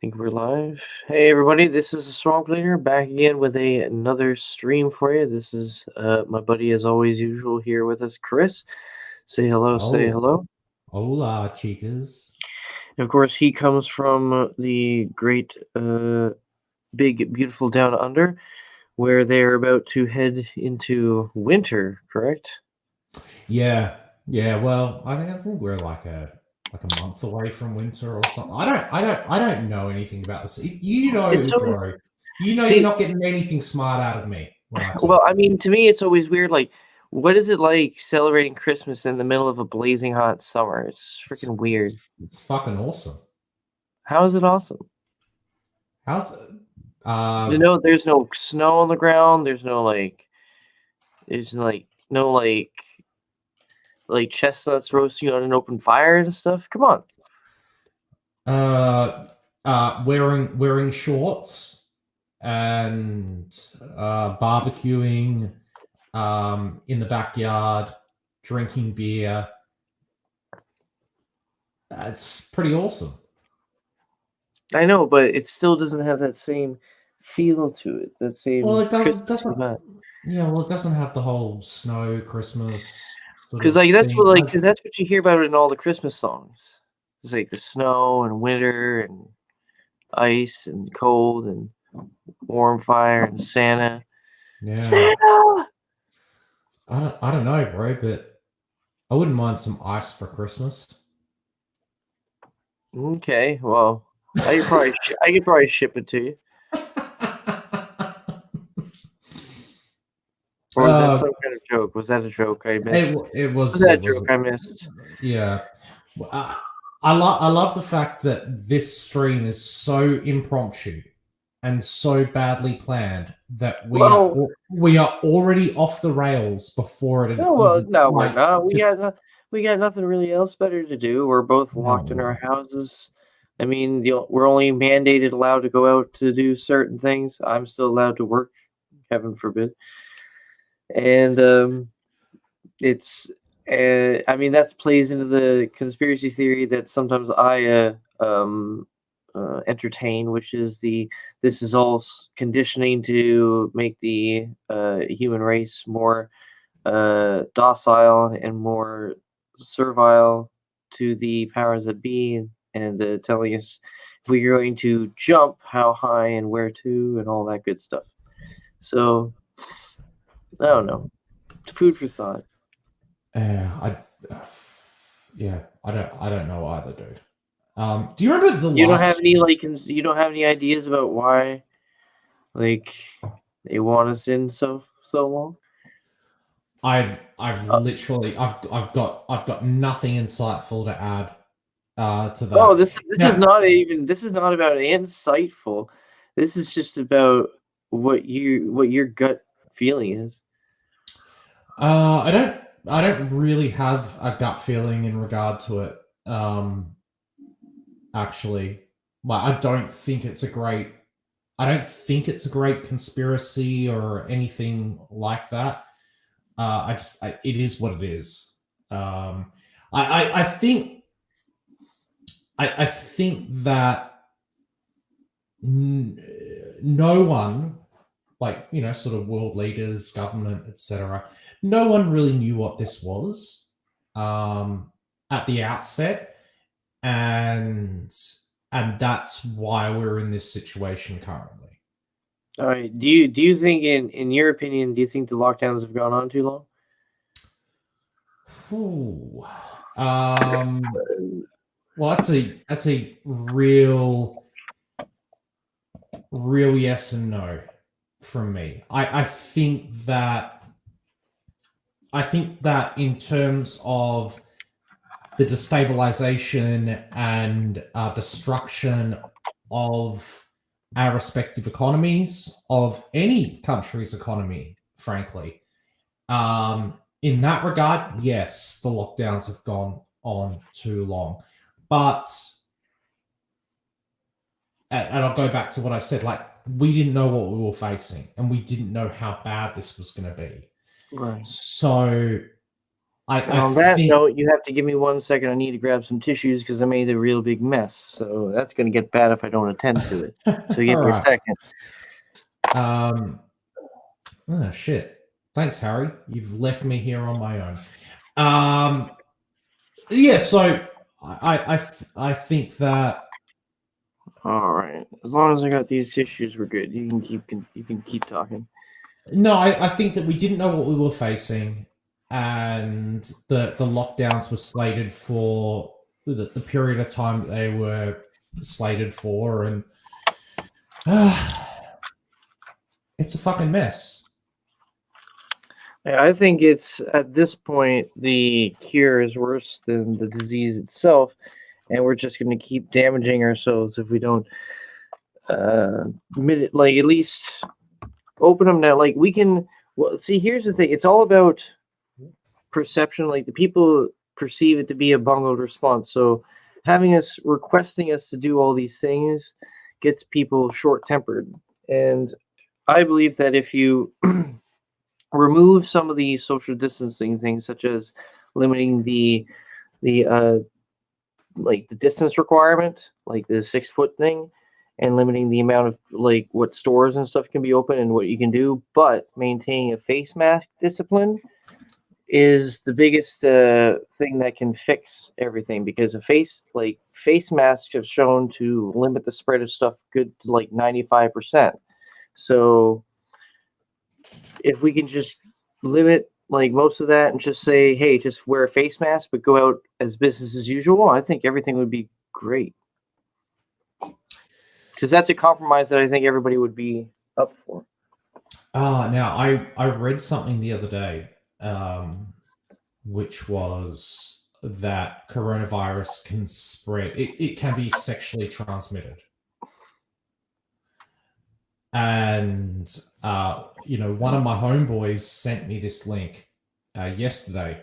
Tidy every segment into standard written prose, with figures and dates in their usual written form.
Think we're live. Hey everybody, this is the Swamp Leader back again with another stream for you. This is my buddy as always usual here with us, Chris. Say hello, say Oh, hello. hola, chicas. And of course, he comes from the great, big, beautiful Down Under, where they're about to head into winter. Correct? Yeah. Well, I think we're like a month away from winter or something. I don't know anything about this. It's always Bro. You know, you're see. not getting anything smart out of me when I Well, talk. I mean, to me, it's always weird. Like, what is it like celebrating Christmas in the middle of a blazing hot summer? It's It's freaking weird. it's fucking awesome. How is it awesome? How's There's no snow on the ground. There's like no chestnuts roasting on an open fire and stuff. Come on. uh wearing shorts and barbecuing in the backyard, drinking beer. It's pretty awesome. I know, but it still doesn't have that same feel to it. That Well, same it does. Christmas Doesn't. vibe. Yeah. Well, it doesn't have the whole snow Christmas sort Because of like thing. because that's what you hear about in all the Christmas songs. It's like the snow and winter and ice and cold and warm fire and Santa. Yeah. Santa. I don't know, bro, but I wouldn't mind some ice for Christmas. Okay, well, I could probably ship it to you. Or was that uh, some kind of joke? Was that a joke I missed? it Was was. that a It joke wasn't. I missed? Yeah. I love the fact that this stream is so impromptu and so badly planned that Well, we are already off the rails before it no, even no, we're like not. just We got nothing really else better to do. We're both locked in our no. houses. I mean, we're only mandated allowed to go out to do certain things. I'm still allowed to work, heaven forbid. And it's I mean that plays into the conspiracy theory that sometimes I entertain, which is this is all conditioning to make the human race more docile and more servile to the powers that be, and telling us if we're going to jump, how high and where to, and all that good stuff. So I don't know. Food for thought. I yeah, I don't know either, dude. Do you remember the You don't have last? any you don't have any ideas about why like they want us in so long? I've Uh, literally I've got nothing insightful to add to oh, that. Now, this is not about insightful. This is just about what your gut feeling is. I don't really have a gut feeling in regard to it. Actually, like I don't think it's a great conspiracy or anything like that. It is what it is. I think I think that no one, like sort of world leaders, government, etc., no one really knew what this was at the outset, and that's why we're in this situation currently. All right. Do you think in your opinion, do you think the lockdowns have gone on too long? Ooh. Well, that's a real yes and no from me. I think that in terms of the destabilization and destruction of our respective economies, of any country's economy, frankly, in that regard, yes, the lockdowns have gone on too long. But and I'll go back to what I said, like, we didn't know what we were facing and we didn't know how bad this was going to be. Right. So And on that note, you have to give me 1 second. I need to grab some tissues because I made a real big mess. So that's going to get bad if I don't attend to it. So give me a second. Oh shit! Thanks, Harry. You've left me here on my own. Yeah. So I think that. All right. As long as I got these tissues, we're good. You can keep talking. No, I think that we didn't know what we were facing, and the lockdowns were slated for the period of time that they were slated for, and it's a fucking mess. I think it's at this point the cure is worse than the disease itself, and we're just going to keep damaging ourselves if we don't like at least open them now. Like we can. Well, see, here's the thing. It's all about perception. Like the people perceive it to be a bungled response. So having us requesting us to do all these things gets people short-tempered. And I believe that if you remove some of the social distancing things, such as limiting the like the distance requirement, like the 6 foot thing, and limiting the amount of like what stores and stuff can be open and what you can do, but maintaining a face mask discipline is the biggest thing that can fix everything, because face masks have shown to limit the spread of stuff good to like 95%. So if we can just limit like most of that and just say, hey, just wear a face mask but go out as business as usual, I think everything would be great. Because that's a compromise that I think everybody would be up for. Now I read something the other day, which was that coronavirus can spread. It can be sexually transmitted. And one of my homeboys sent me this link yesterday,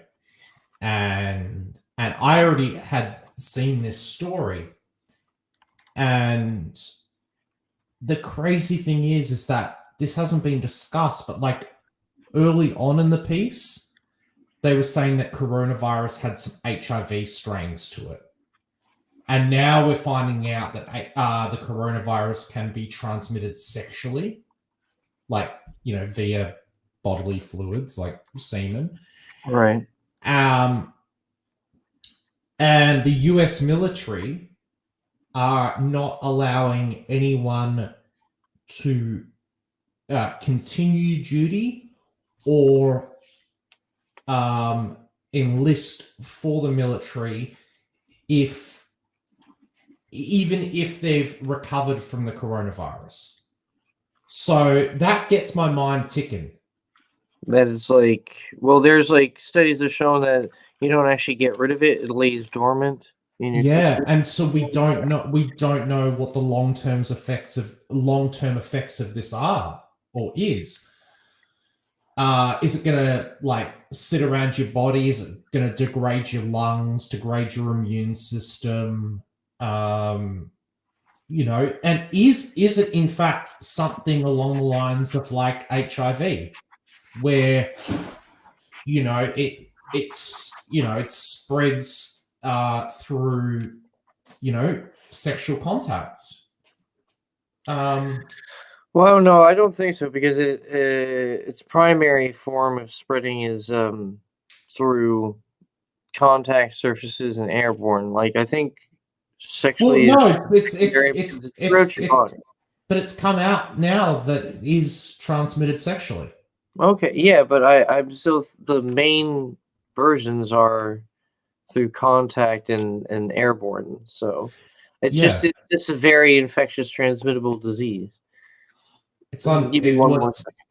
and I already had seen this story. And the crazy thing is that this hasn't been discussed, but like early on in the piece, they were saying that coronavirus had some HIV strains to it. And now we're finding out that the coronavirus can be transmitted sexually, like, via bodily fluids, like semen. Right. And the US military are not allowing anyone to continue duty or enlist for the military even if they've recovered from the coronavirus. So that gets my mind ticking. That is like, well, there's like studies have shown that you don't actually get rid of it; it lays dormant. Yeah, and so we don't know what the long-term effects of this are or is. Is it going to like sit around your body? Is it going to degrade your lungs, degrade your immune system? And is it in fact something along the lines of like HIV, where it spreads through sexual contact? Well, no, I don't think so, because its primary form of spreading is through contact surfaces and airborne. Like I think sexually. Well, no, but it's come out now that it is transmitted sexually. Okay, yeah, but I'm still, the main versions are through contact and airborne. So it's a very infectious, transmittable disease. It's on. Give me one more second.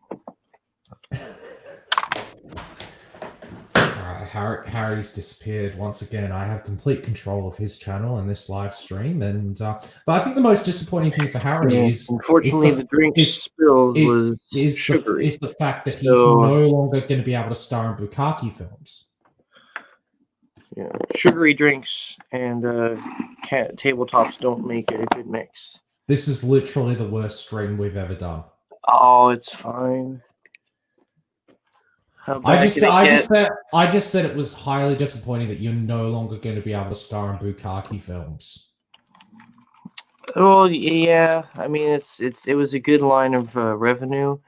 Harry's disappeared once again. I have complete control of his channel and this live stream, but I think the most disappointing thing for Harry is, unfortunately, the drink spilled was sugary. Is the fact that he's no longer going to be able to star in Bukkake films. Yeah, sugary drinks and tabletops don't make a good mix. This is literally the worst stream we've ever done. Oh, it's fine. How I bad just, can it I get? just said, I just said it was highly disappointing that you're no longer going to be able to star in Bukkake films. Well, yeah. I mean, it was a good line of revenue,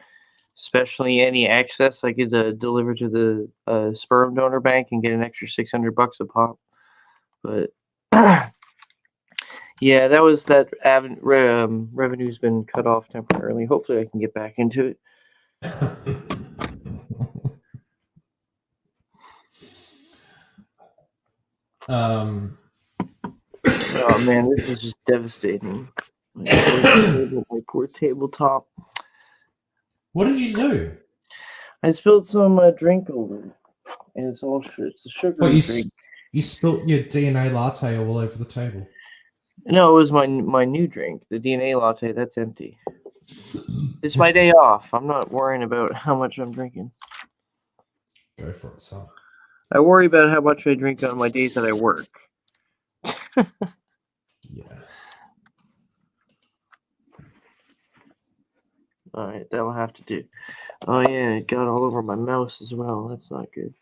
especially any excess I could deliver to the sperm donor bank and get an extra $600 a pop. But yeah, revenue's been cut off temporarily. Hopefully, I can get back into it. um, Oh man, this is just devastating. My poor tabletop. what did you do? I spilled some drink over it, and it's a But sugary drink. you spilt your DNA latte all over the table. No, it was my new drink, the DNA latte. That's empty. It's my day off. I'm not worrying about how much I'm drinking. Go for it, son. I worry about how much I drink on my days that I work. Yeah. All right, that'll have to do. Oh yeah, it got all over my mouse as well. That's not good.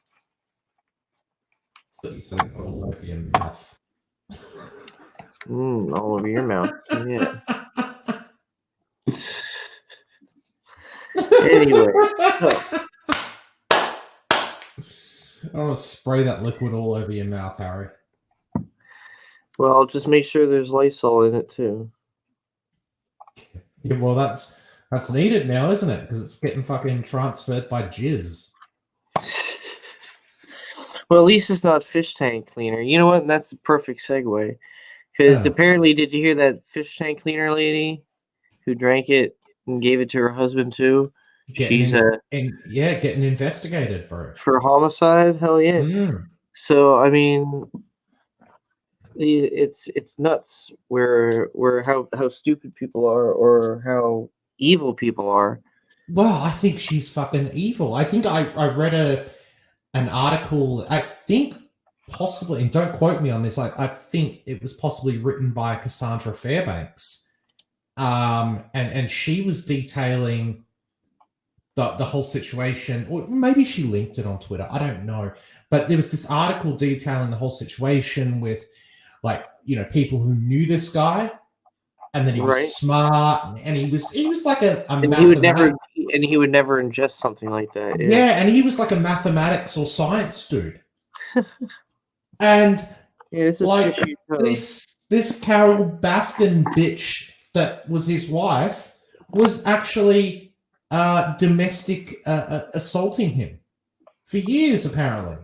But you take all over your mouth. All over your mouth. Yeah. Anyway, so I want to spray that liquid all over your mouth, Harry. well, just make sure there's Lysol in it too. Yeah, well, that's needed now, isn't it? Because it's getting fucking transferred by jizz. Well, at least it's not fish tank cleaner. You know what? That's the perfect segue. Because apparently, did you hear that fish tank cleaner lady who drank it and gave it to her husband too? She's getting investigated, bro. For homicide. Hell yeah. So I mean, it's nuts where how stupid people are or how evil people are. Well, I think she's fucking evil. I think I read an article. I think possibly, and don't quote me on this. I think it was possibly written by Cassandra Fairbanks, and she was detailing the whole situation, or maybe she linked it on Twitter. I don't know, but there was this article detailing the whole situation with, like, people who knew this guy, and then he was smart, and he was like a and he would never ingest something like that. Yeah, and he was like a mathematics or science dude. And like this Carol Baskin bitch that was his wife was actually domestic assaulting him for years, apparently.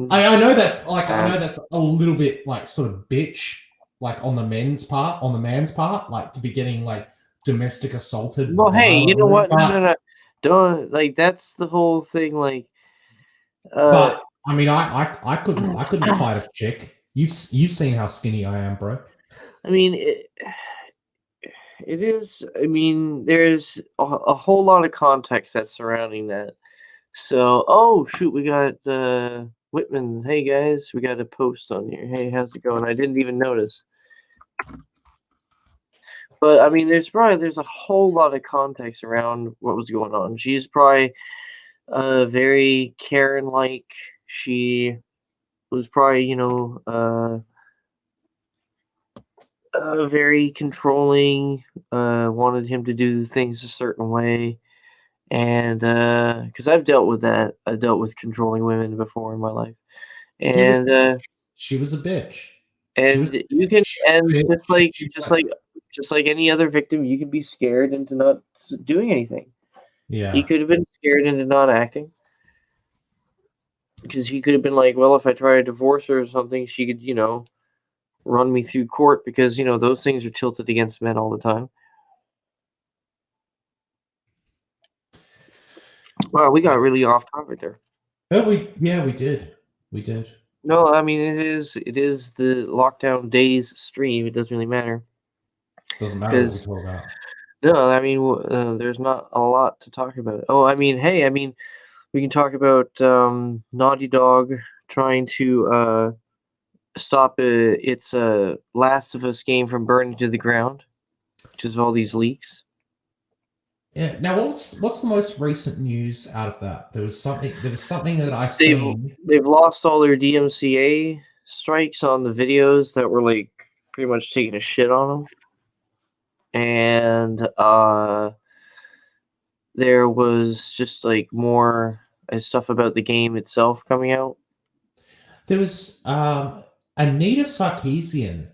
I know that's a little bit like sort of bitch, like on the man's part, like to be getting like domestic assaulted. Well, hey, you know what? No. Don't, like, that's the whole thing. Like, but I mean, I couldn't fight a chick. You've seen how skinny I am, bro. I mean, it is. I mean, there's a whole lot of context that's surrounding that. So, oh shoot, we got Whitman. Hey guys, we got a post on here. Hey, how's it going? I didn't even notice. But I mean, there's a whole lot of context around what was going on. She's probably very Karen-like. She was probably, very controlling. Wanted him to do things a certain way, and because I've dealt with that, I've dealt with controlling women before in my life, and she was a bitch. And you can, and just like any other victim, you can be scared into not doing anything. Yeah, he could have been scared into not acting because he could have been like, well, if I try to divorce her or something, she could, run me through court because those things are tilted against men all the time. Wow, we got really off topic there. We did. No, I mean it is the lockdown days stream. It doesn't really matter. Doesn't matter what we talk about. No, I mean there's not a lot to talk about. Oh, I mean, hey, we can talk about Naughty Dog trying to stop its Last of Us game from burning to the ground because of all these leaks. Yeah. Now, what's the most recent news out of that? There was something that I They've seen. they've lost all their DMCA strikes on the videos that were like pretty much taking a shit on them, and there was just like more stuff about the game itself coming out. There was Anita Sarkeesian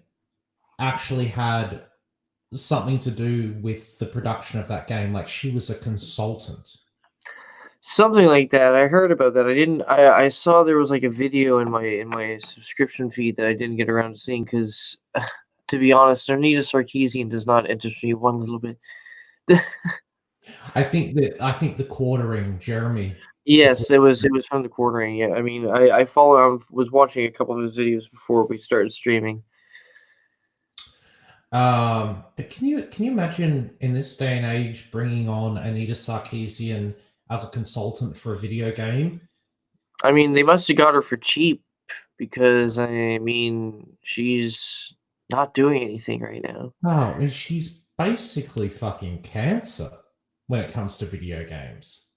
actually had something to do with the production of that game. Like she was a consultant. Something like that. I heard about that. I didn't. I saw there was like a video in my subscription feed that I didn't get around to seeing because, to be honest, Anita Sarkeesian does not interest me one little bit. I think the quartering, Jeremy. The Yes, it was quartering. it was from the quartering. Yeah, I mean, I follow. I was watching a couple of his videos before we started streaming. But can you imagine in this day and age bringing on Anita Sarkeesian as a consultant for a video game? I mean, they must have got her for cheap because I mean, she's not doing anything right now. Oh, and she's basically fucking cancer when it comes to video games.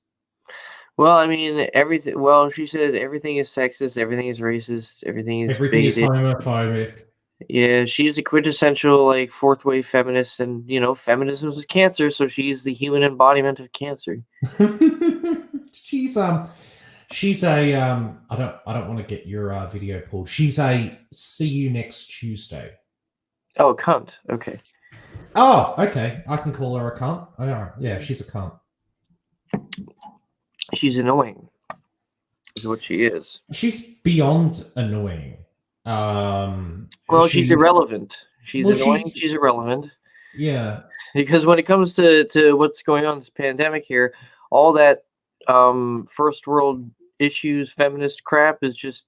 Well, I mean, everything. Well, she said everything is sexist, everything is racist, everything is Everything is baited. homophobic. Yeah, she's a quintessential like fourth wave feminist, and feminism is cancer, so she's the human embodiment of cancer. she's she's a I don't want to get your video pulled. She's a see you next Tuesday. Oh, cunt. Okay, Oh, okay. I can call her a cunt. All right. Yeah, she's a cunt. she's annoying. Is what she is. She's beyond annoying. Well, she's She's irrelevant. She's well, annoying. she's She's irrelevant. yeah. Because when it comes to what's going on in this pandemic here, all that first world issues, feminist crap is just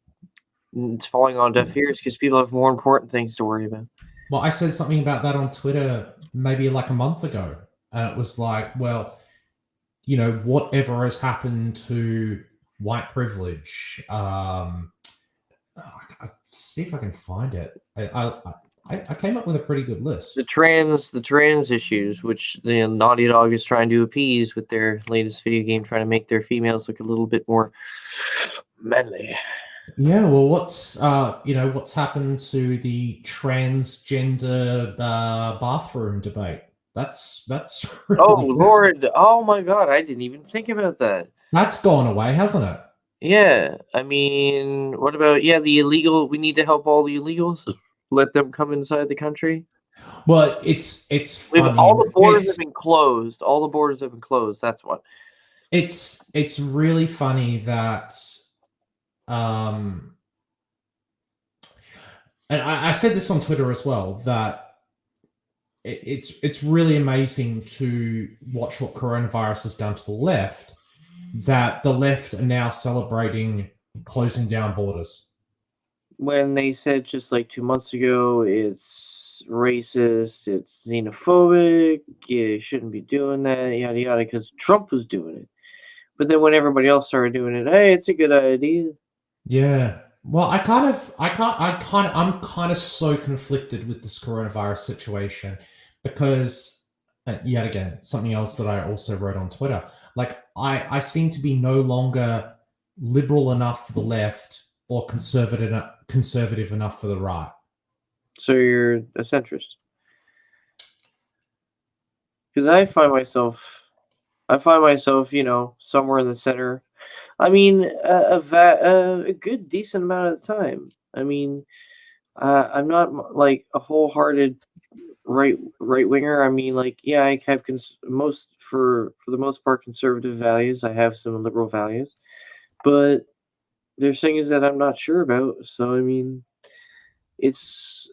it's falling on deaf ears because people have more important things to worry about. Well, I said something about that on Twitter maybe like a month ago, and it was like, well, whatever has happened to white privilege. I see if I can find it. I came up with a pretty good list. The trans issues, which the Naughty Dog is trying to appease with their latest video game, trying to make their females look a little bit more manly. Yeah, well, what's happened to the transgender bathroom debate? That's Oh really Lord! Oh my God! I didn't even think about that. that's gone away, hasn't it? Yeah, I mean, what about the illegal? We need to help all the illegals. Let them come inside the country. Well, it's funny. All the borders have been closed. All the borders have been closed. That's what. It's really funny that um and I said this on Twitter as well, that it's really amazing to watch what coronavirus has done to the left, that the left are now celebrating closing down borders. When they said just like 2 months ago, it's racist, it's xenophobic, you shouldn't be doing that, yada yada, because Trump was doing it. But then when everybody else started doing it, hey, it's a good idea. Yeah. Well, I'm kind of so conflicted with this coronavirus situation because, yet again, something else that I also wrote on Twitter. Like, I seem to be no longer liberal enough for the left or conservative enough for the right. So you're a centrist. Because I find myself, somewhere in the center. I mean, a good decent amount of the time. I mean, I'm not like a wholehearted right winger. I mean, like, yeah, I have for the most part conservative values. I have some liberal values, but there's things that I'm not sure about. So I mean, it's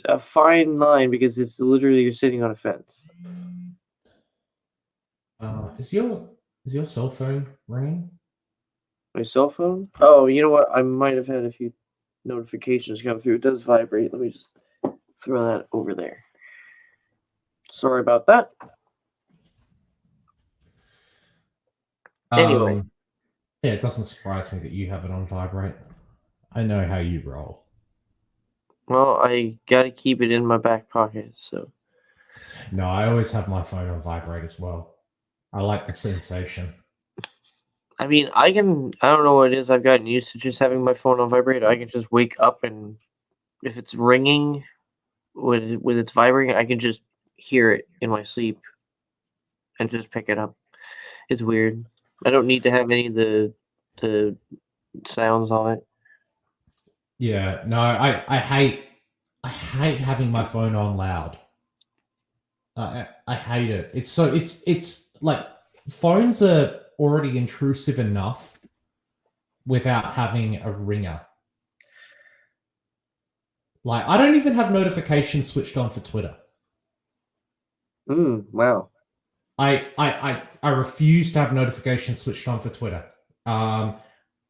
a fine line because it's literally you're sitting on a fence. Is your cell phone ringing? My cell phone? Oh, you know what? I might have had a few notifications come through. It does vibrate. Let me just throw that over there. Sorry about that. Anyway. Yeah, it doesn't surprise me that you have it on vibrate. I know how you roll. Well, I gotta keep it in my back pocket, so. No, I always have my phone on vibrate as well. I like the sensation. I mean, I don't know what it is. I've gotten used to just having my phone on vibrate. I can just wake up, and if it's ringing with its vibrating, I can just hear it in my sleep and just pick it up. It's weird. I don't need to have any of the sounds on it. Yeah, no, I hate having my phone on loud. I hate it. It's like phones are already intrusive enough without having a ringer. Like I don't even have notifications switched on for Twitter. Wow. I refuse to have notifications switched on for Twitter. Um,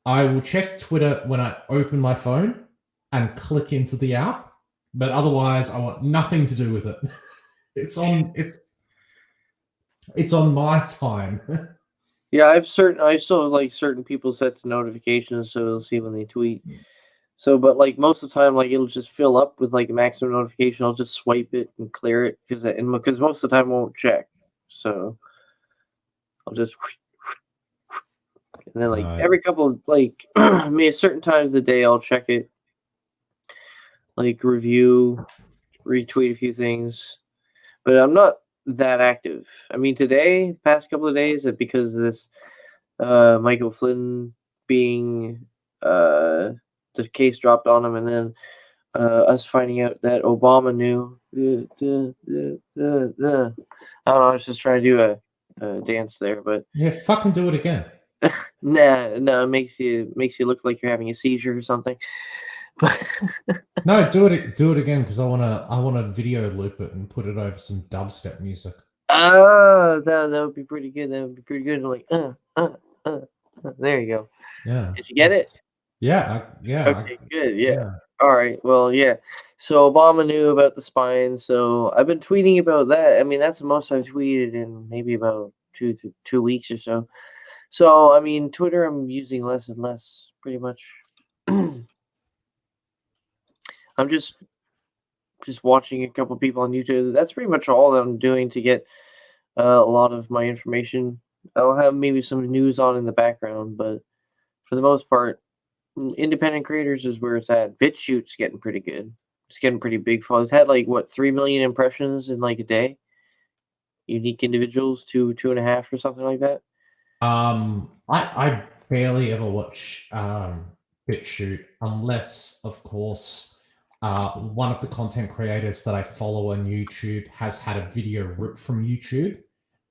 I will check Twitter when I open my phone and click into the app, but otherwise I want nothing to do with it. It's on my time. Yeah, I still have like certain people set to notifications so they'll see when they tweet. So, but like most of the time, like it'll just fill up with like a maximum notification. I'll just swipe it and clear it because most of the time I won't check. So I'll just and then like Right. every couple like I mean at certain times of the day I'll check it, like review, retweet a few things. But I'm not that active. I mean today, the past couple of days, because of this Michael Flynn being the case dropped on him, and then us finding out that Obama knew. I don't know. I was just trying to do a dance there, but Yeah, fucking do it again. nah, no, it makes you look like you're having a seizure or something. But No, do it again because I wanna video loop it and put it over some dubstep music. that would be pretty good. That would be pretty good. Like there you go. Yeah. Did you get it? Yeah. Okay, good. Yeah. Yeah. All right. Well, yeah. So Obama knew about the spine. So I've been tweeting about that. I mean, that's the most I've tweeted in maybe about 2 weeks or so. So I mean, Twitter I'm using less and less, pretty much. I'm just watching a couple people on YouTube. That's pretty much all that I'm doing to get a lot of my information. I'll have maybe some news on in the background, but for the most part, independent creators is where it's at. BitChute's getting pretty good. It's getting pretty big for. It's had like what 3 million impressions in like a day. Unique individuals, 2.5 or something like that. I barely ever watch BitChute unless, of course, one of the content creators that I follow on YouTube has had a video ripped from YouTube,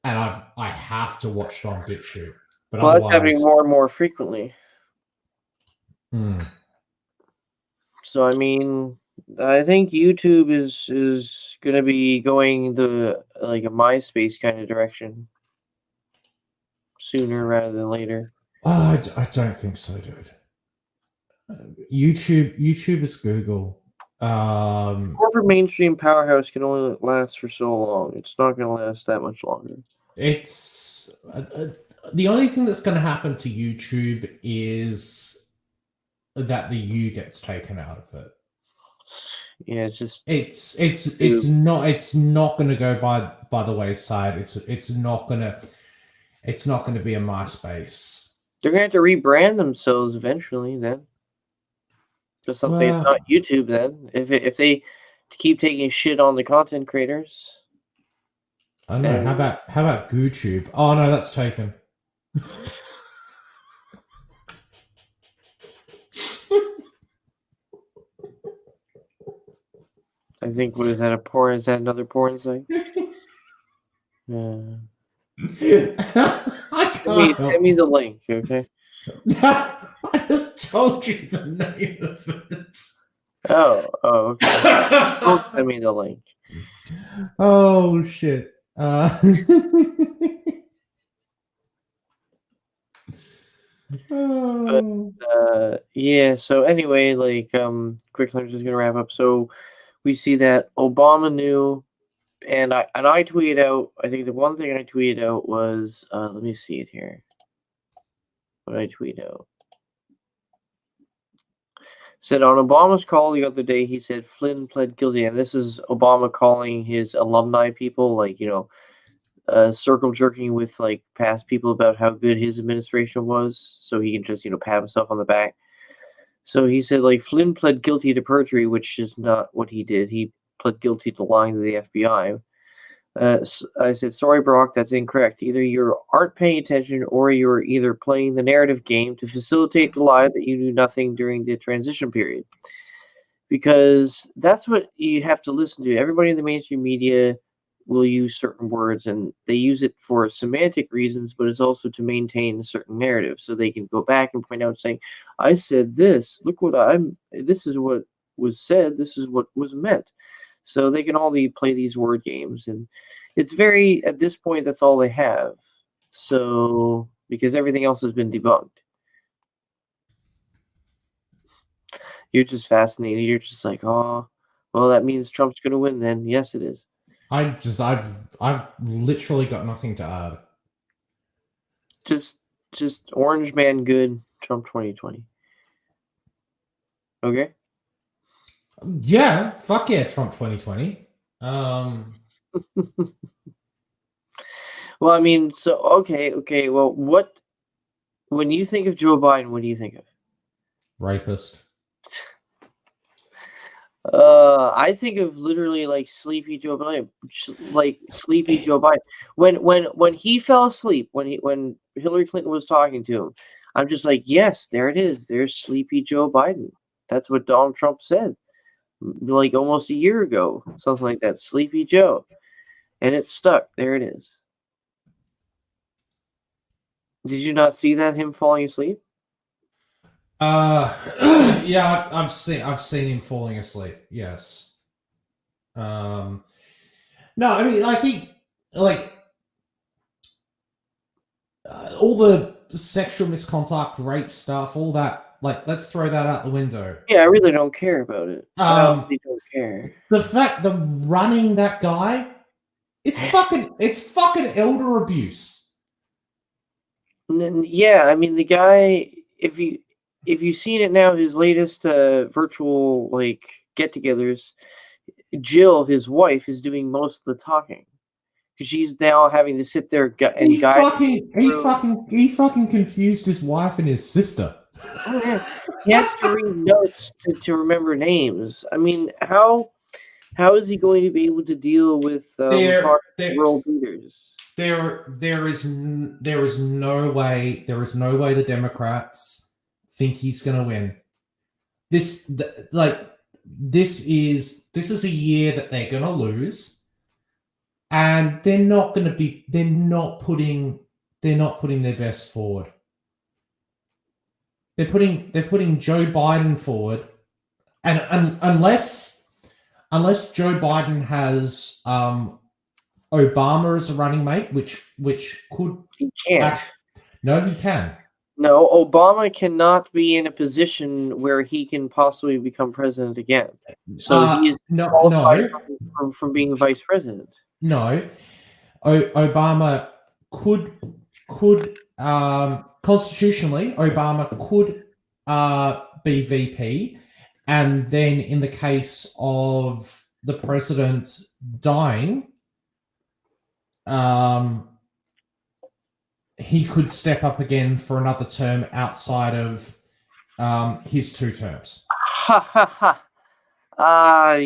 and I have to watch it on BitChute. But Well, that's happening otherwise, more and more frequently. hmm. So I mean, I think YouTube is gonna be going the like a MySpace kind of direction sooner rather than later. I don't think so, dude. YouTube is Google. Corporate mainstream powerhouse can only last for so long. It's not gonna last that much longer. It's the only thing that's going to happen to YouTube is that the U gets taken out of it. Yeah, it's just It's not going to go by the wayside. It's not going to be a MySpace. they're gonna have to rebrand themselves eventually. Then to something it's not Well, YouTube. Then if they keep taking shit on the content creators, I don't know. How and about GooTube? Oh no, that's taken. I think what is that a porn? Is that another porn site? Yeah. I can't Send help. me the link, okay? I just told you the name of it. Okay. Don't send me the link. Oh shit. But Oh. yeah. So anyway, like quickly, I'm just gonna wrap up. So we see that Obama knew, and I tweeted out. I think the one thing I tweeted out was let me see it here. What did I tweet out? Said on Obama's call the other day, he said Flynn pled guilty, and this is Obama calling his alumni people, like circle jerking with like past people about how good his administration was, so he can just pat himself on the back. So he said like Flynn pled guilty to perjury, which is not what he did. He pled guilty to lying to the FBI. I said, sorry, Brock, that's incorrect. Either you aren't paying attention or you're either playing the narrative game to facilitate the lie that you knew nothing during the transition period. Because that's what you have to listen to. Everybody in the mainstream media will use certain words, and they use it for semantic reasons, but it's also to maintain a certain narrative. So they can go back and point out saying, I said this, look what this is what was said, this is what was meant. So they can all play these word games, and it's very, at this point, that's all they have. So, because everything else has been debunked. You're just fascinated. You're just like, oh, well, that means Trump's going to win then. Yes, it is. I've literally got nothing to add. Just Orange Man good, Trump 2020. Okay? Yeah, fuck yeah, Trump 2020. Well, I mean, so okay. Well, when you think of Joe Biden, what do you think of? Rapist. I think of literally like sleepy Joe Biden, like sleepy Joe Biden. When he fell asleep, when Hillary Clinton was talking to him, I'm just like, yes, there it is. There's sleepy Joe Biden. That's what Donald Trump said, like almost a year ago, something like that. Sleepy Joe, and it stuck. There it is. Did you not see that him falling asleep? Yeah, I've seen him falling asleep. Yes. No, I mean, I think like all the sexual misconduct, rape stuff, all that. Like, let's throw that out the window. Yeah, I really don't care about it. I honestly don't care. The fact that running that guy, it's fucking elder abuse. Yeah, I mean the guy. If you've seen it now, his latest virtual like get-togethers, Jill, his wife, is doing most of the talking because she's now having to sit there and he fucking confused his wife and his sister. Oh yeah, he has to read notes to remember names. I mean, how is he going to be able to deal with world leaders? There is no way the Democrats think he's going to win. This is a year that they're going to lose, and they're not putting their best forward. They're putting Joe Biden forward, and unless Joe Biden has Obama as a running mate, which could he can't. No, he can. No, Obama cannot be in a position where he can possibly become president again. So he is qualified from being vice president. No, Obama could constitutionally, Obama could be VP, and then in the case of the president dying, he could step up again for another term outside of his 2 terms. Ha ha ha!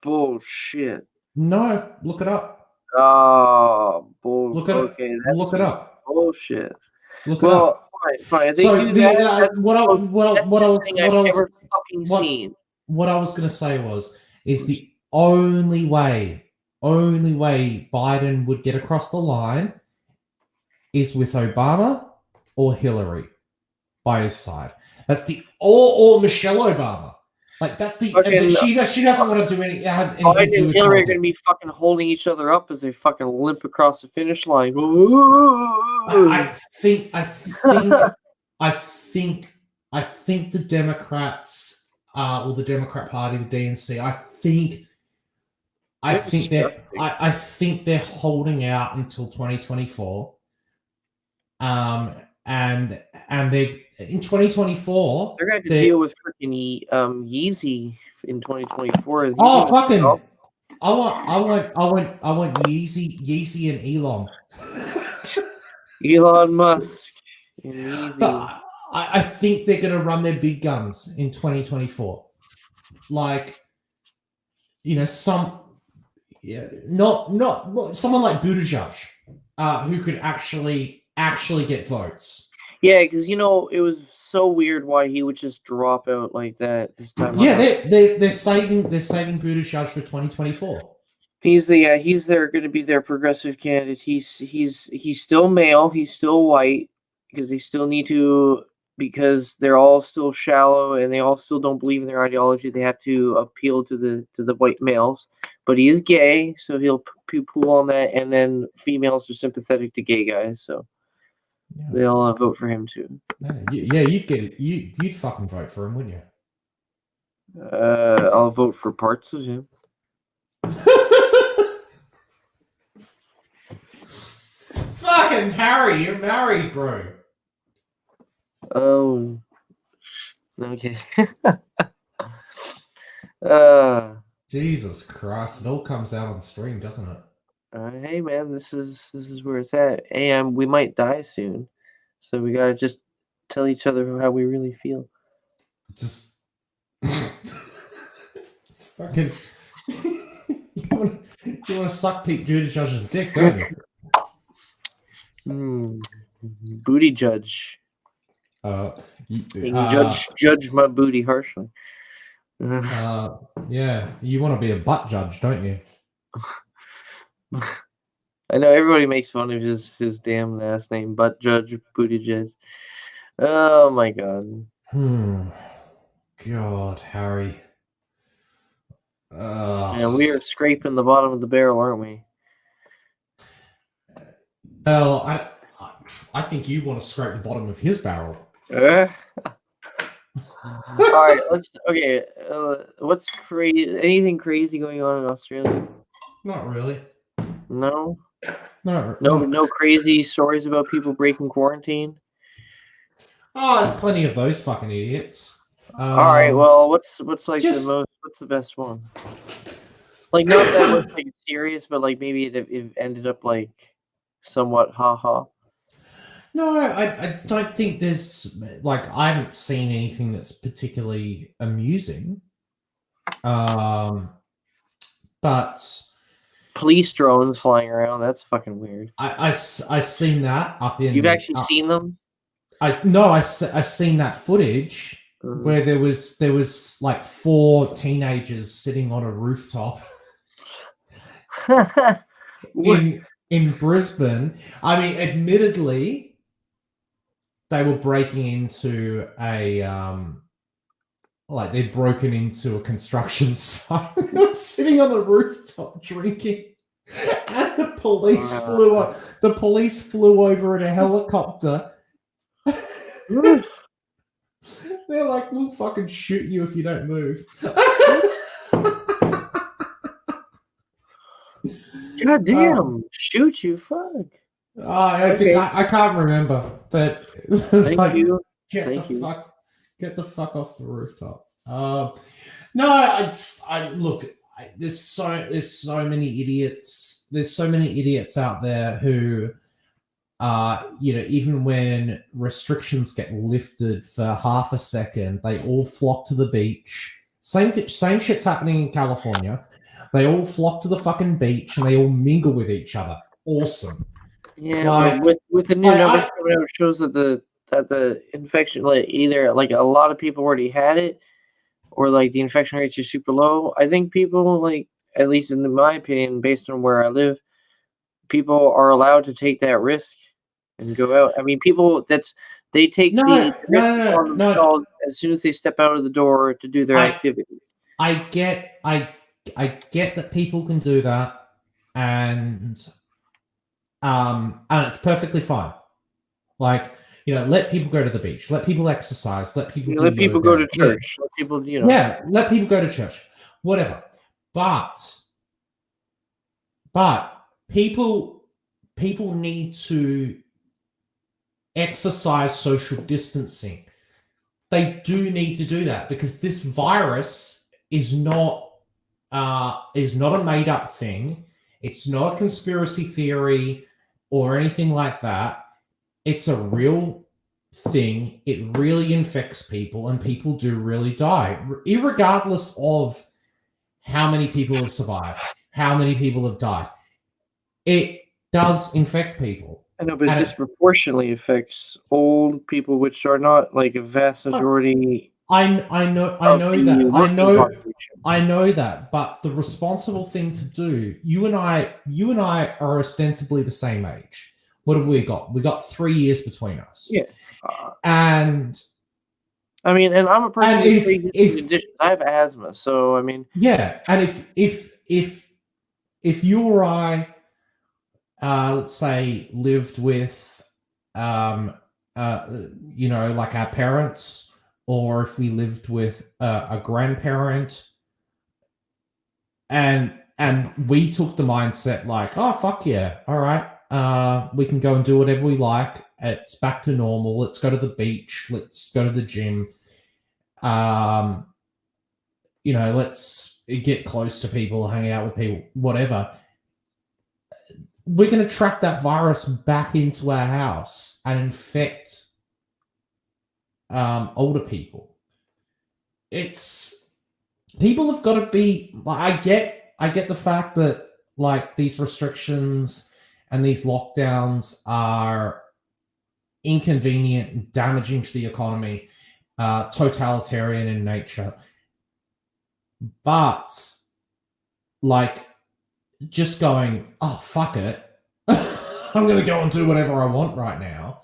Bullshit. No, look it up. Oh, bullshit. Okay, look it up. Bullshit. Look it up. Fine. So what I was going to say is the only way Biden would get across the line is with Obama or Hillary by his side. That's the or Michelle Obama. Like that's the she doesn't want to do anything. Biden and Hillary are going to be fucking holding each other up as they fucking limp across the finish line. I think the Democrats or the Democrat Party, the DNC. I think they're holding out until 2024. And they in 2024 they're going to deal with freaking Yeezy in 2024. Oh fucking I want Yeezy and Elon. Elon Musk and Easy. But I think they're going to run their big guns in 2024. Like, not someone like Buttigieg, who could actually get votes. Yeah, because it was so weird why he would just drop out like that this time. Yeah, they're saving Buttigieg for 2024. He's going to be their progressive candidate. He's still male. He's still white because they still need to, because they're all still shallow and they all still don't believe in their ideology. They have to appeal to the white males. But he is gay, so he'll pull on that. And then females are sympathetic to gay guys, so they'll vote for him too. Yeah, you'd get it. You'd fucking vote for him, wouldn't you? I'll vote for parts of him. Fucking Harry, you're married, bro. Oh, okay. Jesus Christ! It all comes out on stream, doesn't it? Hey man, this is where it's at. Hey, we might die soon, so we gotta just tell each other how we really feel. Just fucking. You want to suck Pete Buttigieg's dick, don't you? Booty judge. Judge my booty harshly. Yeah, you want to be a butt judge, don't you? I know everybody makes fun of his damn last name, butt judge, booty judge. Oh my god. God, Harry. And we are scraping the bottom of the barrel, aren't we? Well, I think you want to scrape the bottom of his barrel. All right, okay. What's crazy? Anything crazy going on in Australia? Not really. No. No. No crazy stories about people breaking quarantine. Oh, there's plenty of those fucking idiots. All right. Well, what's like what's the best one? Like, not that was like serious, but like maybe it ended up like somewhat haha. No, I don't think there's like, I haven't seen anything that's particularly amusing. But police drones flying around, that's fucking weird. I seen that up in. You've actually seen them? I seen that footage where there was like 4 teenagers sitting on a rooftop in Brisbane. I mean, admittedly, they were breaking into they'd broken into a construction site. They were sitting on the rooftop drinking, and the police flew over in a helicopter. They're like, we'll fucking shoot you if you don't move. God damn, shoot you, fuck. I can't remember, but it's Thank you. Get the fuck off the rooftop. No, there's so many idiots. There's so many idiots out there who, even when restrictions get lifted for half a second, they all flock to the beach. Same shit's happening in California. They all flock to the fucking beach and they all mingle with each other. Awesome. Yeah, with the new numbers coming out, it shows that the infection, like, either like a lot of people already had it, or like the infection rates are super low. I think people, like, at least in my opinion, based on where I live, people are allowed to take that risk and go out. I mean, people they take the risk on themselves as soon as they step out of the door to do their activities. I get that people can do that, and it's perfectly fine. Like, let people go to the beach, let people exercise, let people go to church, let people, let people go to church, whatever. But people need to exercise social distancing. They do need to do that because this virus is not is not a made up thing. It's not a conspiracy theory or anything like that. It's a real thing. It really infects people, and people do really die, irregardless of how many people have survived, how many people have died. It does infect people. I know, but it And disproportionately affects old people, which are not like a vast majority I of know the that. working population. I know that, but the responsible thing to do, you and I are ostensibly the same age. What have we got? We got 3 years between us. Yeah. And I mean, and I'm a person and with pre-existing conditions. I have asthma, so I mean, yeah, and if you or I, let's say, lived with, um, like our parents, or if we lived with a grandparent, and we took the mindset like, oh fuck yeah, all right, we can go and do whatever we like. It's back to normal. Let's go to the beach. Let's go to the gym. Um, let's get close to people, hang out with people, whatever. We can attract that virus back into our house and infect older people. It's people have got to be. I get the fact that like these restrictions and these lockdowns are inconvenient, damaging to the economy, totalitarian in nature, but like just going, oh fuck it, I'm gonna go and do whatever I want right now.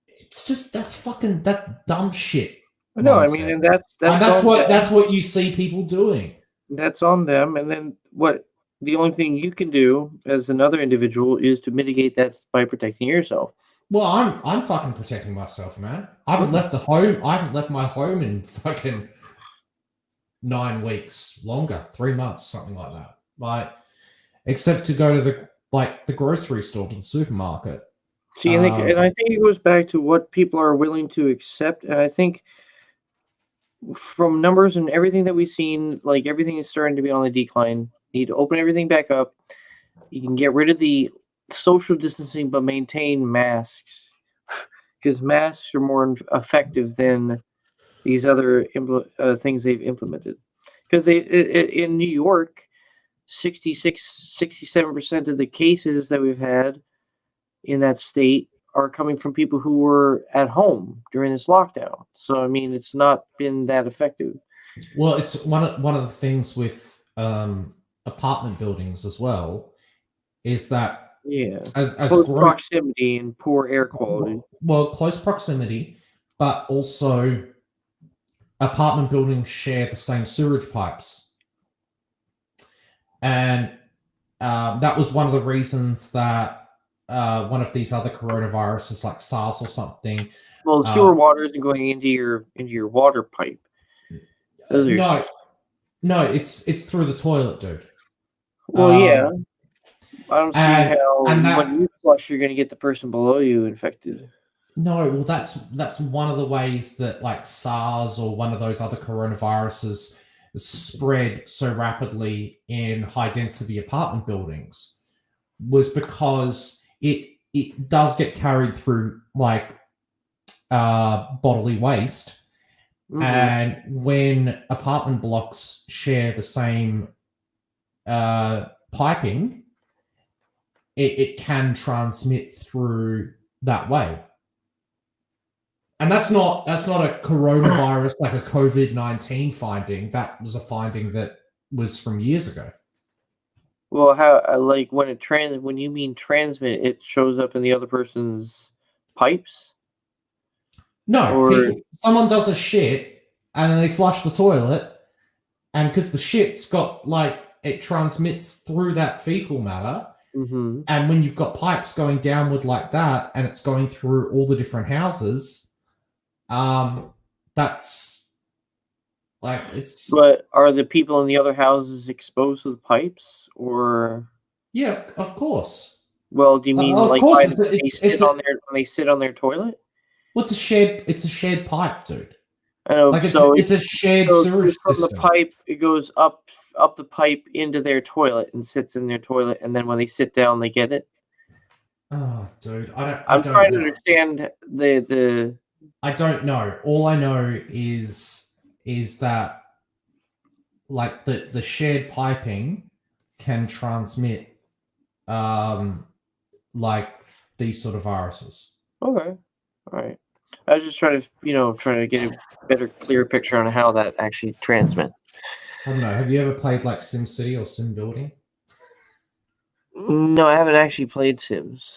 It's just that dumb shit no, I mean, mindset, and and that's on them. that's what you see people doing. That's on them, and then what? The only thing you can do as another individual is to mitigate that by protecting yourself. Well, I'm fucking protecting myself, man. I haven't Mhm. left the home. I haven't left my home in fucking 9 weeks, longer, 3 months, something like that. Like, except to go to the grocery store, to the supermarket. See, and I think it goes back to what people are willing to accept. And I think from numbers and everything that we've seen, like everything is starting to be on the decline. You need to open everything back up. You can get rid of the social distancing, but maintain masks because masks are more effective than these other things they've implemented. Because in New York, 67% of the cases that we've had in that state are coming from people who were at home during this lockdown. So I mean, it's not been that effective. Well, it's one of the things with apartment buildings as well is that Yeah, as close growth, proximity and poor air quality. well, close proximity, but also apartment buildings share the same sewage pipes, and that was one of the reasons that one of these other coronaviruses, like SARS or something. Well, the sewer water isn't going into your water pipe. Those are No, no, it's through the toilet, dude. well, yeah. I don't see And how and when that you flush, you're going to get the person below you infected. no, well, that's one of the ways that like SARS or one of those other coronaviruses spread so rapidly in high density apartment buildings was because it does get carried through like bodily waste, Mm-hmm. and when apartment blocks share the same piping, it can transmit through that way. And that's not a coronavirus like a COVID-19 finding. That was a finding that was from years ago. Well, how like when you mean transmit, it shows up in the other person's pipes, No, or someone does a shit and then they flush the toilet, and because the shit's got like it transmits through that fecal matter, mm-hmm. and when you've got pipes going downward like that, and it's going through all the different houses, that's like it's But are the people in the other houses exposed to the pipes, or yeah, of course. well, do you mean Of like course, by they sit on their when they sit on their toilet? well, it's a shared pipe, dude. I know. Like So it's a shared so it sewage goes from the system. pipe. It goes up the pipe into their toilet and sits in their toilet, and then when they sit down, they get it. Oh, dude, I I'm don't trying to know. understand the. I don't know. All I know is that like the shared piping can transmit um like these sort of viruses. Okay, all right. I was just trying to trying to get a better, clearer picture on how that actually transmits. I don't know. Have you ever played like SimCity or Sim Building? No, I haven't actually played Sims.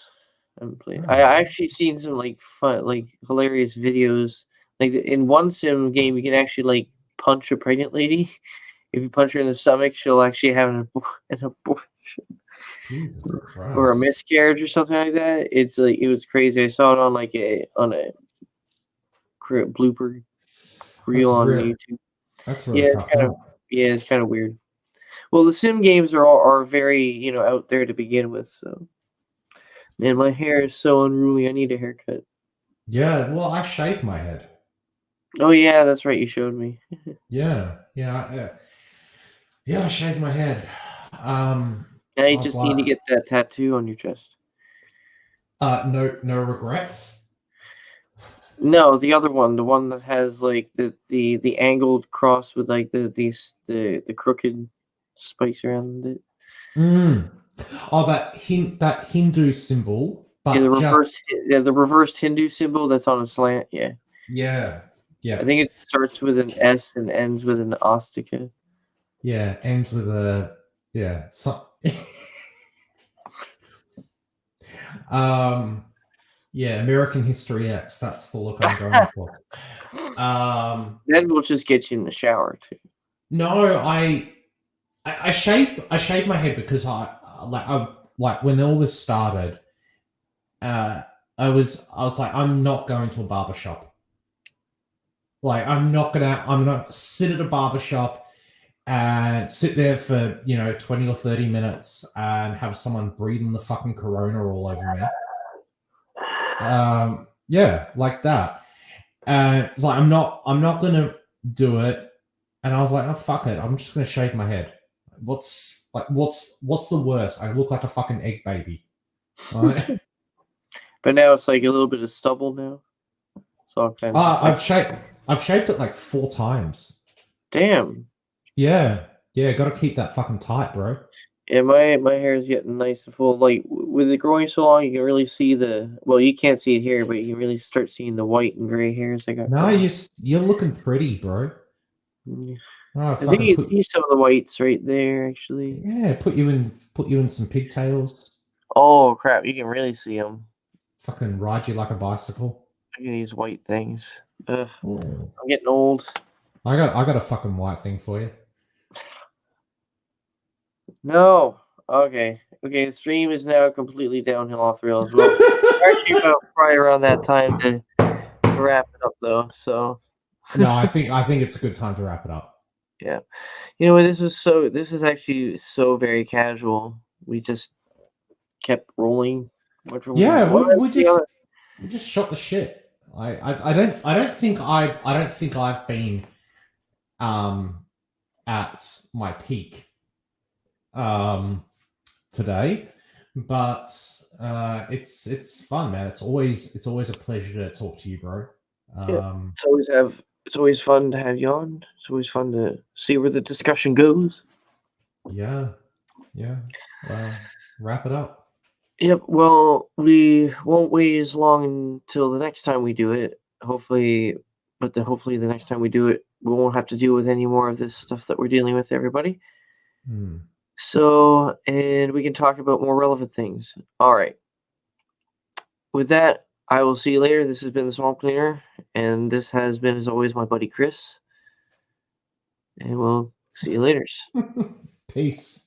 I haven't played. I Oh. actually seen some like fun, like hilarious videos. Like in one Sim game, you can actually like punch a pregnant lady. If you punch her in the stomach, she'll actually have an Jesus or a Christ. miscarriage or something like that. It's like it was crazy. I saw it on like a blooper reel That's on real. YouTube. That's really Yeah, it's fucked kind of up. yeah, it's kind of weird. Well, the sim games are very out there to begin with. So, man, my hair is so unruly. I need a haircut. Yeah, well, I shaved my head. Oh yeah, that's right. You showed me. Yeah, I shaved my head. Now I you was just need to like, get that tattoo on your chest. no regrets. No, the other one, the one that has like the angled cross with like the crooked spikes around it. Mm. Oh, that Hindu symbol, Yeah, but just the reversed Hindu symbol that's on a slant. Yeah, yeah, I yeah, think it starts with an S and ends with an ostica. yeah. Ends with a yeah. So, um, yeah. American History X. That's the look I'm going for. Then we'll just get you in the shower too. No, I shaved my head because I like when all this started. Uh, I was like, I'm not going to a barber shop. Like, I'm not sit at a barber shop and sit there for 20 or 30 minutes and have someone breathing the fucking corona all over me. Yeah, like that. And it's like I'm not gonna do it. And I was like, oh fuck it, I'm just gonna shave my head. What's the worst? I look like a fucking egg baby. Right? But now it's like a little bit of stubble now. So I'm kind of just like, I've shaved it like 4 times. damn. Yeah. Yeah, gotta keep that fucking tight, bro. Yeah, my hair is getting nice and full. Like with it growing so long, you can really see the. Well, you can't see it here, but you can really start seeing the white and gray hairs I got No, growing. you're looking pretty, bro. Mm. Oh, I think fucking you can see some of the whites right there, actually. put you in some pigtails. Oh crap! You can really see them. Fucking ride you like a bicycle. Look at these white things. Ugh, Oh. I'm getting old. I got a fucking white thing for you. No. Okay. Okay. The stream is now completely downhill off the rails. Well, we're actually about probably around that time to wrap it up, though. So No, I think it's a good time to wrap it up. yeah, you know what? This was actually so very casual. We just kept rolling. Went from Yeah, one end we to the other. just shot the shit. I don't think I've been um at my peak um today, but it's fun, man. It's always a pleasure to talk to you, bro. Yeah, Um, it's always fun to have you on. It's always fun to see where the discussion goes. yeah, yeah. Well, wrap it up. Yep. Well, we won't wait as long until the next time we do it. Hopefully the next time we do it, we won't have to deal with any more of this stuff that we're dealing with, everybody. Hmm. So, and we can talk about more relevant things. All right. With that, I will see you later. This has been the Swamp Cleaner, and this has been, as always, my buddy Chris. And we'll see you later. Peace.